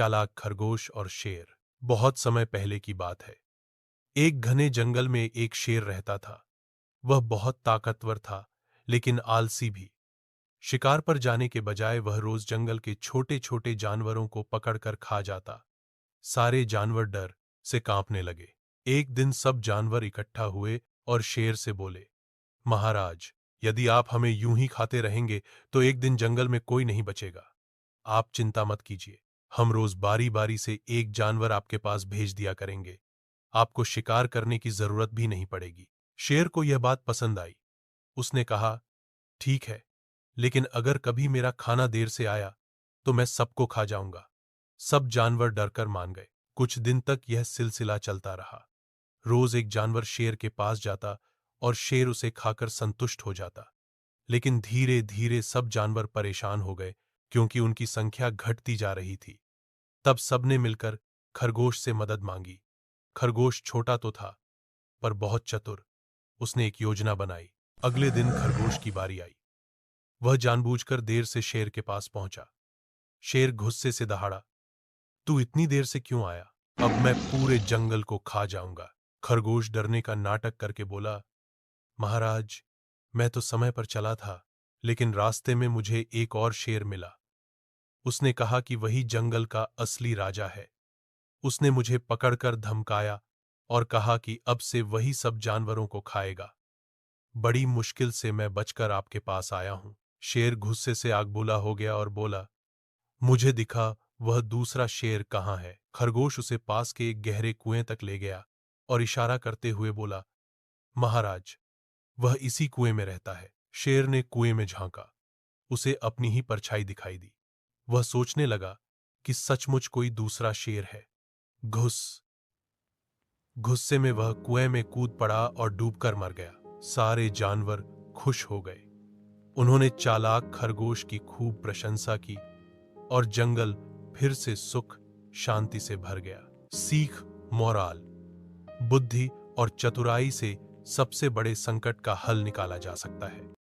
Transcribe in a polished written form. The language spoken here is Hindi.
चालाक खरगोश और शेर। बहुत समय पहले की बात है। एक घने जंगल में एक शेर रहता था। वह बहुत ताकतवर था, लेकिन आलसी भी। शिकार पर जाने के बजाय वह रोज जंगल के छोटे छोटे जानवरों को पकड़कर खा जाता। सारे जानवर डर से कांपने लगे। एक दिन सब जानवर इकट्ठा हुए और शेर से बोले, महाराज, यदि आप हमें यूं ही खाते रहेंगे तो एक दिन जंगल में कोई नहीं बचेगा। आप चिंता मत कीजिए, हम रोज बारी बारी से एक जानवर आपके पास भेज दिया करेंगे। आपको शिकार करने की जरूरत भी नहीं पड़ेगी। शेर को यह बात पसंद आई। उसने कहा, ठीक है, लेकिन अगर कभी मेरा खाना देर से आया तो मैं सबको खा जाऊंगा। सब जानवर डरकर मान गए। कुछ दिन तक यह सिलसिला चलता रहा। रोज एक जानवर शेर के पास जाता और शेर उसे खाकर संतुष्ट हो जाता। लेकिन धीरे धीरे सब जानवर परेशान हो गए, क्योंकि उनकी संख्या घटती जा रही थी। तब सबने मिलकर खरगोश से मदद मांगी। खरगोश छोटा तो था, पर बहुत चतुर। उसने एक योजना बनाई। अगले दिन खरगोश की बारी आई। वह जानबूझकर देर से शेर के पास पहुंचा। शेर गुस्से से दहाड़ा, तू इतनी देर से क्यों आया? अब मैं पूरे जंगल को खा जाऊंगा। खरगोश डरने का नाटक करके बोला, महाराज, मैं तो समय पर चला था, लेकिन रास्ते में मुझे एक और शेर मिला। उसने कहा कि वही जंगल का असली राजा है। उसने मुझे पकड़कर धमकाया और कहा कि अब से वही सब जानवरों को खाएगा। बड़ी मुश्किल से मैं बचकर आपके पास आया हूं। शेर गुस्से से आग बबूला हो गया और बोला, मुझे दिखा वह दूसरा शेर कहाँ है। खरगोश उसे पास के एक गहरे कुएं तक ले गया और इशारा करते हुए बोला, महाराज, वह इसी कुएं में रहता है। शेर ने कुएं में झांका। उसे अपनी ही परछाई दिखाई दी। वह सोचने लगा कि सचमुच कोई दूसरा शेर है। घुस गुस्से में वह कुएं में कूद पड़ा और डूबकर मर गया। सारे जानवर खुश हो गए। उन्होंने चालाक खरगोश की खूब प्रशंसा की और जंगल फिर से सुख शांति से भर गया। सीख, मोराल, बुद्धि और चतुराई से सबसे बड़े संकट का हल निकाला जा सकता है।